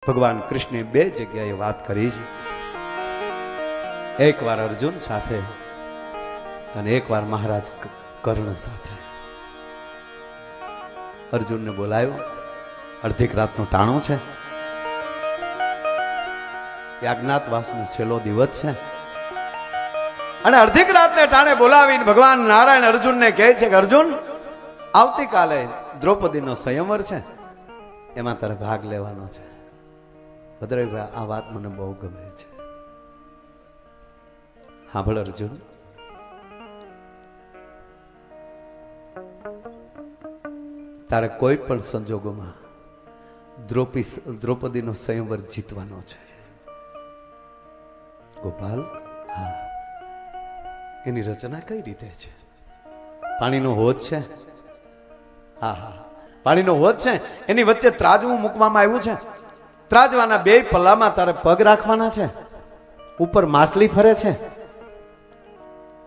ભગવાન કૃષ્ણે બે જગ્યાએ વાત કરી છે, એકવાર અર્જુન સાથે અને એકવાર મહારાજ કર્ણ સાથે. અર્જુનને બોલાયો, અડધીક રાતનો ટાણો છે, અજ્ઞાતવાસનો છેલ્લો દિવસ છે, અને અડધીક રાતને ટાણે બોલાવીને ભગવાન નારાયણ અર્જુનને કહે છે કે અર્જુન, આવતીકાલે દ્રૌપદીનો સ્વયંવર છે, એમાં તારે ભાગ લેવાનો છે. ભદ્રભાઈ, આ વાત મને બહુ ગમે છે. સાંભળ અર્જુન, તારે કોઈ પણ સંજોગોમાં દ્રૌપદીનો સ્વયંવર જીતવાનો છે. ગોપાલ, હા. એની રચના કઈ રીતે છે? પાણીનો હોજ છે. હા હા, પાણીનો હોજ છે, એની વચ્ચે ત્રાજવું મૂકવામાં આવ્યું છે. ત્રાજવાના બે પલ્લામાં તારે પગ રાખવાના છે. ઉપર માછલી ફરે છે.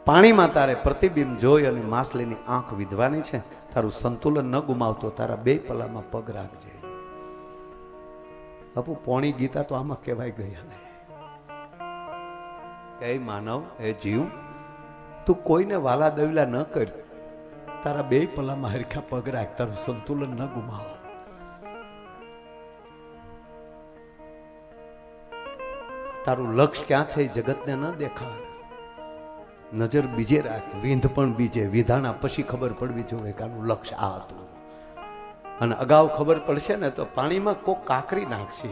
પાણીમાં તારે પ્રતિબિંબ જોઈ અને માછલીની આંખ વિધવાની છે. તારું સંતુલન ન ગુમાવતો તારા બે પલ્લામાં પગ રાખજે. બાપુ, પોણી ગીતા તો આમાં કહેવાય ગયા ને. એ માનવ, એ જીવ, તું કોઈને વાલા દવલા ન કર. તારા બે પલ્લામાં હરખા પગ રાખ, તારું સંતુલન ન ગુમાવ. તારું લક્ષ્ય ક્યાં છે એ જગતને ન દેખાડ. નજર બીજે રાખ, વિંધ પણ બીજે. વિધાણા પછી ખબર પડવી જોઈએ કે આનું લક્ષ્ય આ હતું. અને અગાઉ ખબર પડશે ને તો પાણીમાં કોક કાંકરી નાખશે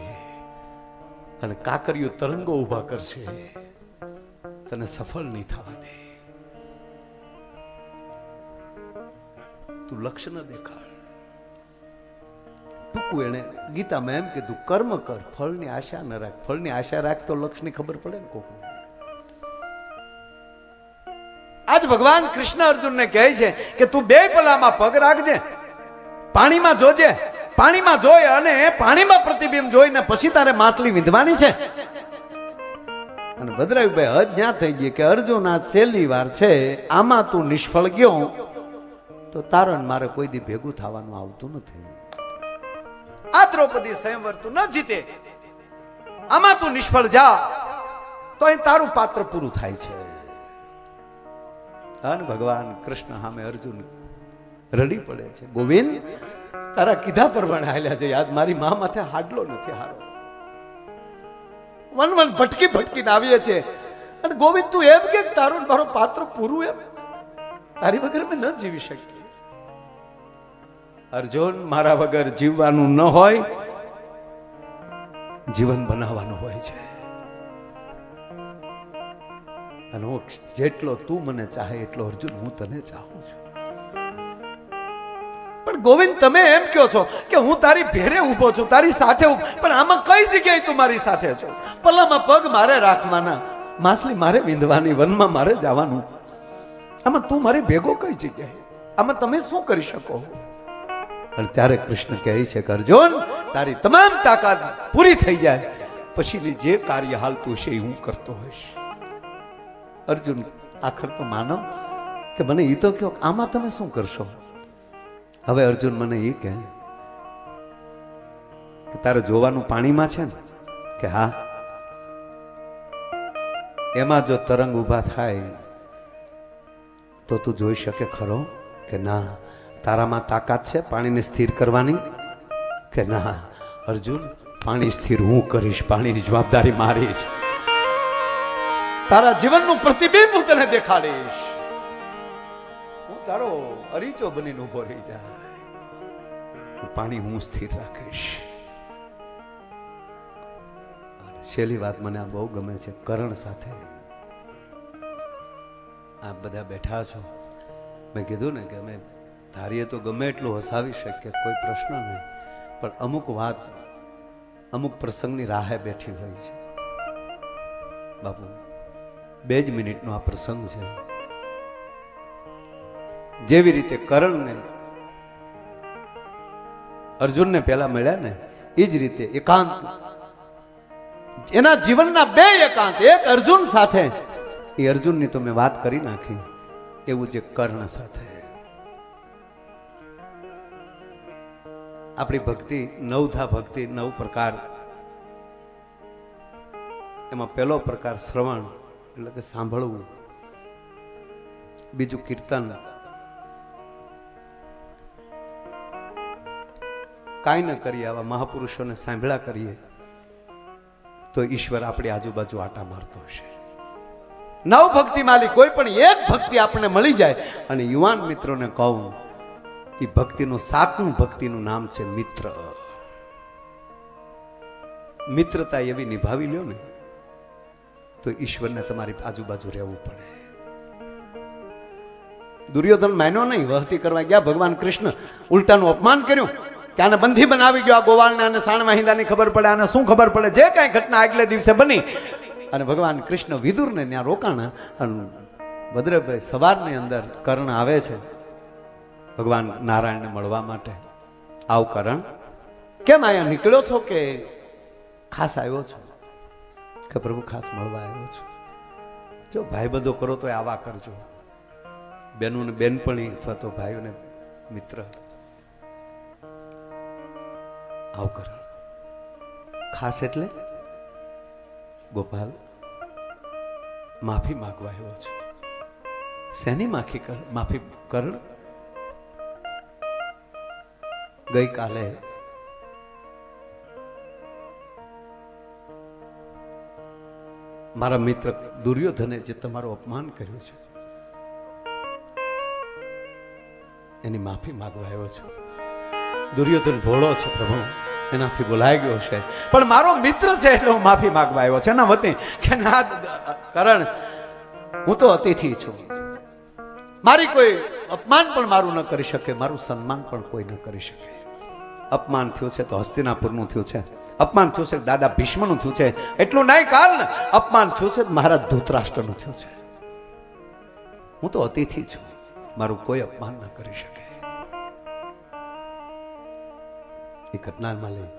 અને કાંકરીઓ તરંગો ઉભા કરશે, તને સફળ નહીં થવા દે. તું લક્ષ્ય ન દેખાડ. ટૂંકું એને ગીતામાં એમ કીધું, કર્મ કર, ફળની આશા ન રાખ. ફળની આશા રાખ તો લક્ષ્યની ખબર પડે ને કોકને. આજ ભગવાન કૃષ્ણ અર્જુનને કહે છે કે તું બે પલ્લામાં પગ રાખજે, પાણીમાં જોજે, પાણીમાં જોઈ અને પાણીમાં પ્રતિબિંબ જોઈને પછી તારે માછલી વિંધવાની છે. અને ભદ્રાયુભાઈ હદ જ્યાં થઈ ગઈ કે અર્જુન આ છેલ્લી વાર છે, આમાં તું નિષ્ફળ ગયો તો તારણ મારે કોઈ દી ભેગું થવાનું આવતું નથી. આ દ્રૌપદી સ્વયંવર તું ન જીતે, આમાં તું નિષ્ફળ જા તો અહીં તારું પાત્ર પૂરું થાય છે. અને ભગવાન કૃષ્ણ સામે અર્જુન રડી પડે છે. ગોવિંદ, તારા કીધા પ્રમાણે હાલ્યા છે. યાદ, મારી મા માથે હાડલો નથી હારો. વન વન ભટકી ભટકીને આવીએ છે. અને ગોવિંદ, તું એમ કે તારું મારું પાત્ર પૂરું, એમ તારી વગર મેં ન જીવી શકીએ. અર્જુન, મારા વગર જીવવાનું ન હોય, જીવન બનાવવાનું હોય છે. અને હું જેટલો તું મને ચાહે એટલો અર્જુન હું તને ચાહું છું. પણ ગોવિંદ, તમે એમ કહો છો કે હું તારી ભેરે ઉભો છું, તારી સાથે, પણ આમાં કઈ જગ્યાએ તું મારી સાથે છો? પલ્લામાં પગ મારે રાખવાના, માછલી મારે વિંધવાની, વનમાં મારે જવાનું. આમાં તું મારી ભેગો કઈ જગ્યાએ? આમાં તમે શું કરી શકો? અને ત્યારે કૃષ્ણ કહે છે કે અર્જુન, તારી તમામ તાકાત પૂરી થઈ જાય પછીની જે કાર્ય હાલતું છે એ હું કરતો હોઈશ. અર્જુન આખર તો માનો કે મને એ તો કહો, આમાં તમે શું કરશો? હવે અર્જુન મને એ કહે કે તારે જોવાનું પાણીમાં છે ને? કે હા. એમાં જો તરંગ ઊભા થાય તો તું જોઈ શકે ખરો? કે ના. તારામાં તાકાત છે પાણીને સ્થિર કરવાની? કે ના. અર્જુન, પાણી સ્થિર હું કરીશ, પાણીની જવાબદારી મારી છે. તારા જીવનનું પ્રતિબિંબ હું તને દેખાડીશ. હું તારો અરીચો બનીને ઉભો રહી જાય. પાણી હું સ્થિર રાખીશ. છેલ્લી વાત મને આ બહુ ગમે છે. કર્ણ સાથે આ બધા બેઠા છો, મેં કીધું ને કે અમે ધારીએ તો ગમે એટલું હસાવી શકીએ, કોઈ પ્રશ્ન નહીં, પણ અમુક વાત અમુક પ્રસંગની રાહે બેઠી હોય છે. બાપુ, 2 જ મિનિટનો આ પ્રસંગ છે. જેવી રીતે કર્ણને અર્જુનને પહેલા મળ્યા ને, એ જ રીતે એકાંત, એના જીવનના 2 એકાંત, એક અર્જુન સાથે, એ અર્જુનની તો મેં વાત કરી નાખી, એવું જે કર્ણ સાથે. આપણી ભક્તિ નવધા ભક્તિ 9 પ્રકાર એમાં પહેલો પ્રકાર શ્રવણ એટલે કે સાંભળવું, બીજું કીર્તન. કાંઈ ન કરીએ આવા મહાપુરુષોને સાંભળ્યા કરીએ તો ઈશ્વર આપણી આજુબાજુ આટા મારતો હશે. નવ ભક્તિ માલી કોઈ પણ એક ભક્તિ આપણને મળી જાય. અને યુવાન મિત્રોને કહું, એ ભક્તિનું 7મું ભક્તિનું નામ છે મિત્ર. મિત્રતા એવી નિભાવી લ્યો ને તો ઈશ્વરને તમારી આજુબાજુ રહેવું પડે. દુર્યોધન માન્યો નહીં, વહટી કરવા ગયા. ભગવાન કૃષ્ણ ઉલટાનું અપમાન કર્યું કે આને બંધી બનાવી ગયો. આ ગોવાળને અને સાણ વાહિંદાની ખબર પડે, આને શું ખબર પડે? જે કાંઈ ઘટના આગલે દિવસે બની અને ભગવાન કૃષ્ણ વિદુરને ત્યાં રોકાણા. અને ભદ્રભાઈ સવારની અંદર કર્ણ આવે છે ભગવાન નારાયણને મળવા માટે. આવ કર્ણ, કેમ અહીંયા નીકળ્યો છો કે ખાસ આવ્યો છો? કે પ્રભુ ખાસ મળવા આવ્યો છું. જો ભાઈ બધો કરો તો આવા કરજો, બેનોને બેનપણી અથવા તો ભાઈઓને મિત્ર. આવ કર્ણ. ખાસ એટલે ગોપાલ માફી માંગવા આવ્યો છું. શેની માફી કર્ણ? ગઈકાલે મારા મિત્ર દુર્યોધને જે તમારું અપમાન કર્યું છે એની માફી માંગવા આવ્યો છું. દુર્યોધન ભોળો છે પ્રભુ, એનાથી બોલાઈ ગયો છે, પણ મારો મિત્ર છે એટલે હું માફી માંગવા આવ્યો છે. એના વતી કે ના કર્ણ, હું તો અતિથિ છું. મારી કોઈ અપમાન પણ મારું ન કરી શકે, મારું સન્માન પણ કોઈ ન કરી શકે. અપમાન થયું છે તો હસ્તિનાપુરનું થયું છે, અપમાન થયું છે દાદા ભીષ્મનું થયું છે, એટલું નહીં કારણ અપમાન થયું છે મહારાજ ધૃતરાષ્ટ્રનું થયું છે. હું તો અતિથિ છું, મારું કોઈ અપમાન ન કરી શકે. એ ઘટનામાં લઈ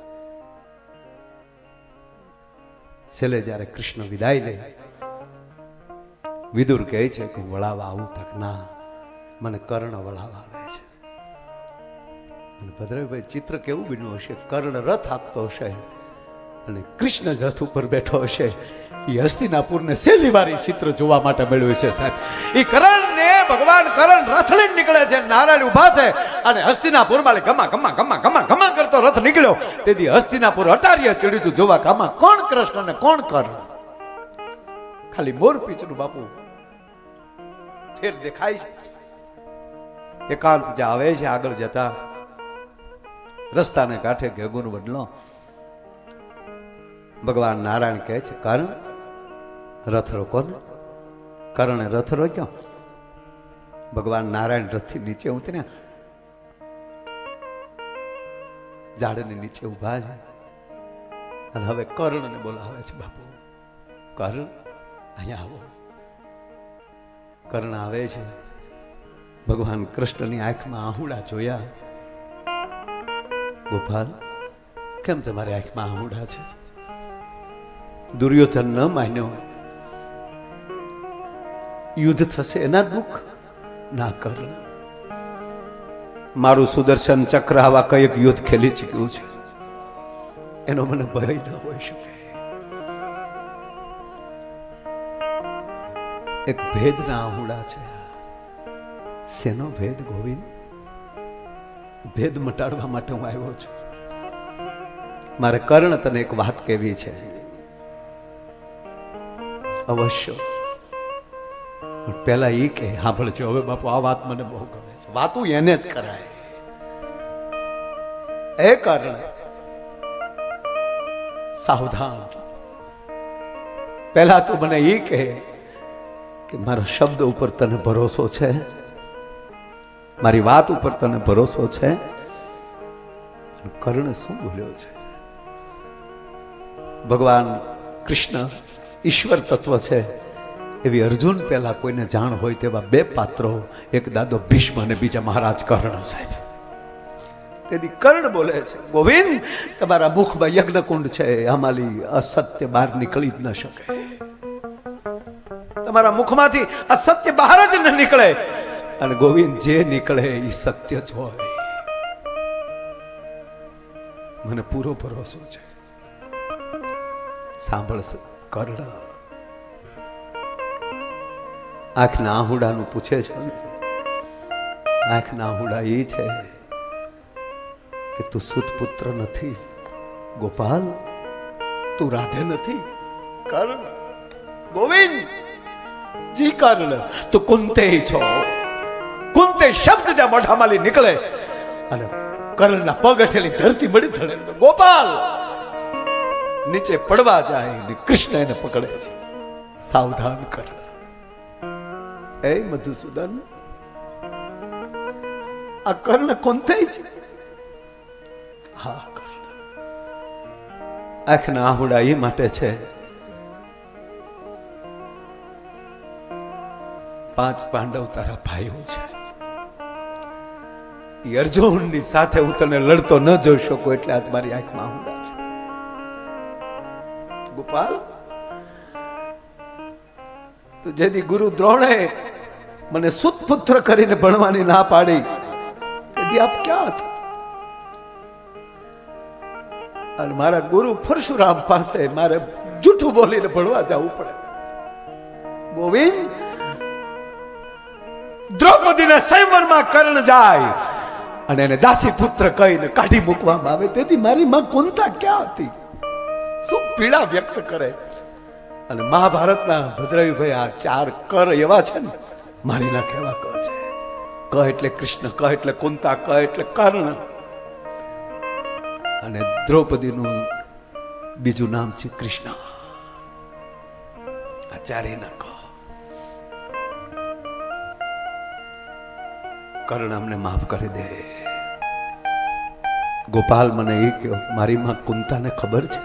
છેલ્લે જ્યારે કૃષ્ણ વિદાય લે, વિદુર કહે છે કે વળાવા આવું તક ના, મને કર્ણ વળાવા આવે છે. અને ભદ્રભાઈ ચિત્ર કેવું બન્યું હશે? કર્ણ રથ આપતો હશે અને કૃષ્ણ રથ ઉપર બેઠો હશે. એ હસ્તિનાપુરને છેલ્લી વાર ચિત્ર જોવા માટે મળ્યું છે સાહેબ. એ કર્ણને ભગવાન કર્ણ રથ લઈને નીકળે છે, નારાયણ ઉભા છે અને હસ્તિનાપુરમાં ગમા ગમા ગમા ગમા ગમા કરતો રથ નીકળ્યો. તેથી હસ્તિનાપુર અટારીએ ચડ્યું જોવા કામાં કોણ કૃષ્ણ ને કોણ કર્ણ. ખાલી મોર પીછનું બાપુ ફેર દેખાય છે. એકાંત જે આવે છે આગળ જતા રસ્તાને કાંઠે ગેગુન વડલો ભગવાન નારાયણ કહે છે, કર્ણ રથ રોકો ને. કર્ણે રથ રોક્યો. ભગવાન નારાયણ રથથી નીચે ઉતર્યા, ઝાડની નીચે ઉભા છે અને હવે કર્ણને બોલાવે છે, બાપુ કર્ણ અહીંયા આવો. કર્ણ આવે છે. ભગવાન કૃષ્ણની આંખમાં આહુડા જોયા. ગોપાલ, કેમ તમારી આંખમાં આહુડા છે? દુર્યોધન ન માન્યો, યુદ્ધ થશે એના દુઃખ ના. કર્ણ, મારું સુદર્શન ચક્ર આવા કઈક યુદ્ધ ખેલી ચૂક્યું છે, એનો મને ભય ન હોઈ શકે. એક ભેદના આહુડા છે. શેનો ભેદ ગોવિંદ? ભેદ મટાડવા માટે હું આવ્યો છું. મારે કર્ણ તને એક વાત કહેવી છે. અવશ્ય, પણ પેલા એ કે સાંભળજો. હવે બાપુ આ વાત મને બહુ ગમે છે. વાતું એને જ કરાય. એ કર્ણ, સાવધાન. પહેલા તું મને એ કહે કે મારા શબ્દ ઉપર તને ભરોસો છે? મારી વાત ઉપર તને ભરોસો છે? કર્ણ શું બોલ્યો છે? ભગવાન કૃષ્ણ ઈશ્વર તત્વ છે એવી અર્જુન પહેલા કોઈને જાણ હોય તેવા બે પાત્રો, એક દાદો ભીષ્મ અને બીજા મહારાજ કર્ણ સાહેબ. તેથી કર્ણ બોલે છે, ગોવિંદ તમારા મુખમાં યજ્ઞકુંડ છે, આમાલી અસત્ય બહાર નીકળી જ ન શકે. તમારા મુખમાંથી અસત્ય બહાર જ ન નીકળે. અને ગોવિંદ જે નીકળે એ સત્ય જ હોય. મને પૂરો ભરોસો છે. સાંભળશે કર્ણ આંખના આહુડાનું પૂછે છે ને, આંખના આહુડા એ છે કે તું સુત પુત્ર નથી ગોપાલ, તું રાધે નથી કર્ણ, ગોવિંદ જી કર્ણ તું કુંતે છો. કુંતે શબ્દ જ્યાં મોઢામાંથી નીકળે અને કર્ણના પગ હેઠેલી ધરતી મળી થડે, ગોપાલ નીચે પડવા જાય ને કૃષ્ણ એને પકડે છે. સાવધાન કર્ણ. એ મધુસૂદન આ કર્ણ કોંતે છે? હા કર્ણ. આંખના આહુડા એ માટે છે 5 પાંડવ તારા ભાઈઓ છે, એ અર્જુનની સાથે હું તને લડતો ન જોઈ શકું એટલે આજ મારી આંખમાં આહુડા છે. ગોપાલ તો જેથી ગુરુ દ્રોણે મને સુત પુત્ર કરીને ભણવાની ના પાડી તેથી આપ ક્યાં હતા? અને મારા ગુરુ પરશુરામ પાસે મારે જૂઠું બોલીને ભણવા જવું પડે. ગોવિંદ દ્રૌપદીના સ્વયંવરમાં કર્ણ જાય અને એને દાસી પુત્ર કહીને કાઢી મૂકવામાં આવે, તેથી મારી માં કુંતા ક્યાં હતી? શું પીડા વ્યક્ત કરે. અને મહાભારતના ભદ્રવીભાઈ આ 4 કર એવા છે ને, મારી નાખે એવા ક છે. ક એટલે કૃષ્ણ, ક એટલે કુંતા, ક એટલે કર્ણ. અને દ્રૌપદીનું બીજું નામ છે કૃષ્ણ. આ 4 ના ક. કર્ણ અમને માફ કરી દે. ગોપાલ મને એ કહો, મારી માં કુંતાને ખબર છે?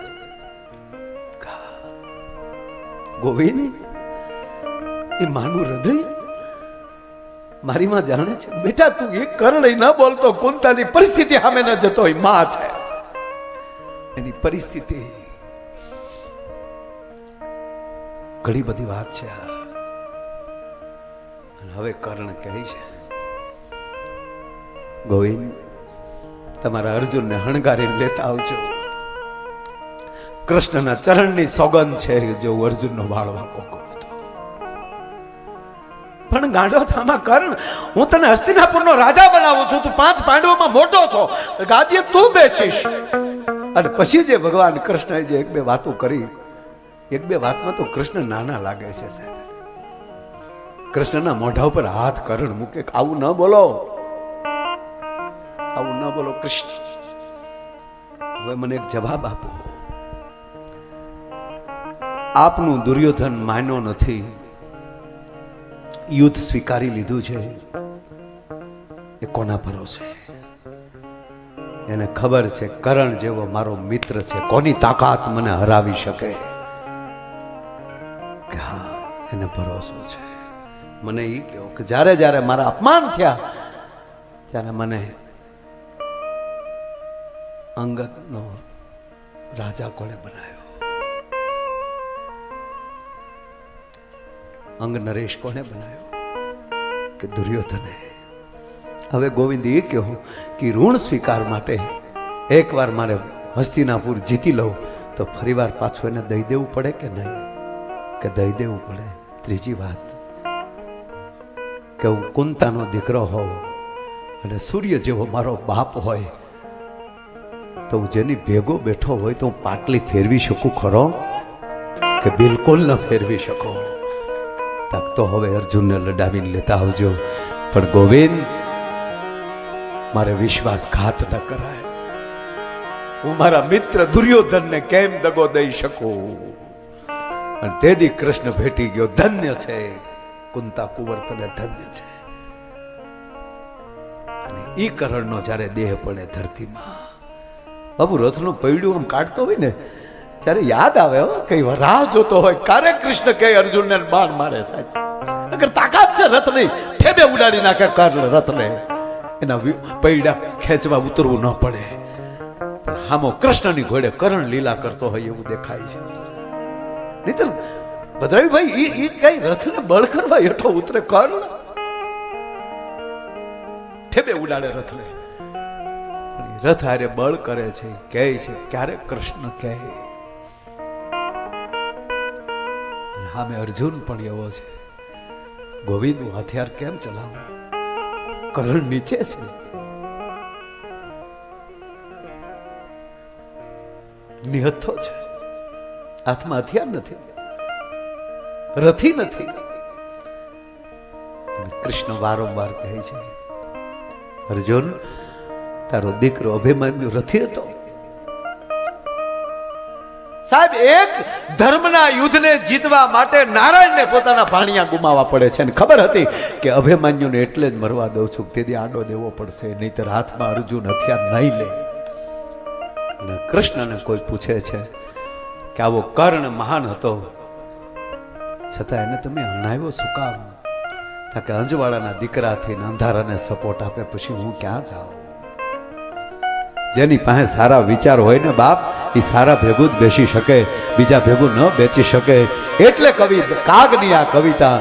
ગોવિંદ એ માનું હૃદય મારી માં જાણે છે. બેટા તું એ કર્ણ ન બોલતો, કુંતાની પરિસ્થિતિ સામે ન જતો હોય. માં છે એની પરિસ્થિતિ. ઘણી બધી વાત છે. અને હવે કર્ણ કહે છે, ગોવિંદ તમારા અર્જુનને હણગારીને લેતા આવજો. કૃષ્ણના ચરણની સોગંદ છે જો અર્જુનનો વાળ વાગો કરું તો. પણ ગાંડો થામા કર્ણ, હું તને હસ્તિનાપુરનો રાજા બનાવું છું, તું 5 પાંડવોમાં મોટો છો, ગાદીએ તું બેસીશ. અને પછી જે ભગવાન કૃષ્ણએ જે 1-2 વાતો કરી, 1-2 વાતમાં તો કૃષ્ણ નાના લાગે છે સાહેબ. કૃષ્ણના મોઢા ઉપર હાથ કર્ણ મૂકે, આવું ન બોલો, આવું ન બોલો કૃષ્ણ. હવે મને એક જવાબ આપો. આપનું દુર્યોધન માન્યો નથી, યુદ્ધ સ્વીકારી લીધું છે, એ કોના ભરોસે? એને ખબર છે કર્ણ જેવો મારો મિત્ર છે, કોની તાકાત મને હરાવી શકે? કે હા એને ભરોસો છે. મને એ કહો કે જ્યારે જ્યારે મારા અપમાન થયા ત્યારે મને અંગદનો રાજા કોણે બનાવ્યો? અંગ નરેશ કોને બનાવ્યો? કે દુર્યોધને. હવે ગોવિંદ એ કહો કે ઋણ સ્વીકાર માટે એકવાર મારે હસ્તિનાપુર જીતી લઉં તો ફરીવાર પાછું એને દઈ દેવું પડે કે નહીં? કે દઈ દેવું પડે. ત્રીજી વાત કે હું કુંતાનો દીકરો હોઉં અને સૂર્ય જેવો મારો બાપ હોય તો હું જેની ભેગો બેઠો હોય તો હું પાટલી ફેરવી શકું ખરો? કે બિલકુલ ન ફેરવી શકો. તક તો હવે અર્જુનને લડાવીને લેતા આવજો. પણ ગોવિંદ મારે વિશ્વાસઘાત ન કરાય. હું મારા મિત્ર દુર્યોધનને કેમ દગો દઈ શકું? અને તેથી કૃષ્ણ ભેટી ગયો. ધન્ય છે કુંતા કુંવર, તને ધન્ય છે. અને ઈ કરણનો જ્યારે દેહ પડે ધરતીમાં, બાબુ રથનું પૈડું આમ કાઢતો હોય ને ત્યારે યાદ આવે કઈ રાહ જોતો હોય ક્યારે કૃષ્ણ કે અર્જુનને બાણ મારે. સાહેબ અગર તાકાત છે રથની, ઠેબે ઉડાડી નાખે કર્ણ રથને, એના પૈડા ખેંચવા ઉતરવું ન પડે. પણ હામો કૃષ્ણની ઘોડે કર્ણ લીલા કરતો હોય એવું દેખાય છે. નહીતર ભદ્રાવીભાઈ એ કઈ રથને બળ કરવા હેઠો ઉતરે? કર્ણ ઠેબે ઉડાડે રથને. રથ હારે બળ કરે છે, કહે છે ક્યારે કૃષ્ણ કહે આમે અર્જુન પણ એવો છે. ગોવિંદનું હથિયાર કેમ ચલાવવું? કરણ નીચે છે. નિહત્થો છે, હાથમાં હથિયાર નથી, રથી નથી. કૃષ્ણ વારંવાર કહે છે, અર્જુન તારો દીકરો અભિમન્યુ રથી હતો. સાહેબ, એક ધર્મના યુદ્ધને જીતવા માટે નારાયણને પોતાના ભાણિયા ગુમાવવા પડે છે. અને ખબર હતી કે અભિમન્યુને એટલે જ મરવા દઉં છું, તેથી આડો દેવો પડશે, નહીતર હાથમાં અર્જુન હથિયાર નહીં લે. અને કૃષ્ણને કોઈ પૂછે છે કે આવો કર્ણ મહાન હતો, છતાં એને તમે હણાવ્યો શું કામ? કે અંજવાળાના દીકરાથી અંધારાને સપોર્ટ આપે, પછી હું ક્યાં જાઉં? જેની પાસે સારા વિચાર હોય ને બાપ, એ સારા ભેગું જ બેસી શકે, બીજા ભેગું ન બેસી શકે. એટલે કવિ કાગની આ કવિતા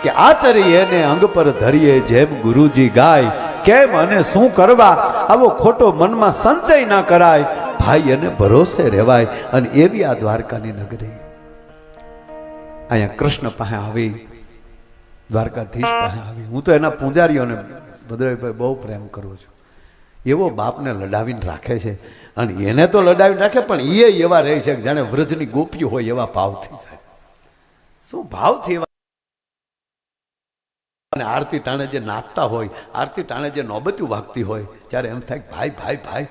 કે આચરીએ ને અંગ પર ધરીએ જેમ ગુરુજી ગાય, કેમ અને શું કરવા આવો ખોટો મનમાં સંચય ના કરાય, ભાઈ એને ભરોસે રહેવાય. અને એવી આ દ્વારકાની નગરી. અહીંયા કૃષ્ણ પાસે આવી, દ્વારકાધીશ પાસે આવી. હું તો એના પૂજારીઓને ભદ્રભાઈ બહુ પ્રેમ કરું છું. એવો બાપને લડાવીને રાખે છે, અને એને તો લડાવીને રાખે, પણ એ એવા રહે છે જાણે વ્રજની ગોપીઓ હોય એવા ભાવથી. સાહેબ, શું ભાવથી એવા. અને આરતી ટાણે જે નાચતા હોય, આરતી ટાણે જે નોબતીઓ વાગતી હોય, ત્યારે એમ થાય ભાઈ ભાઈ ભાઈ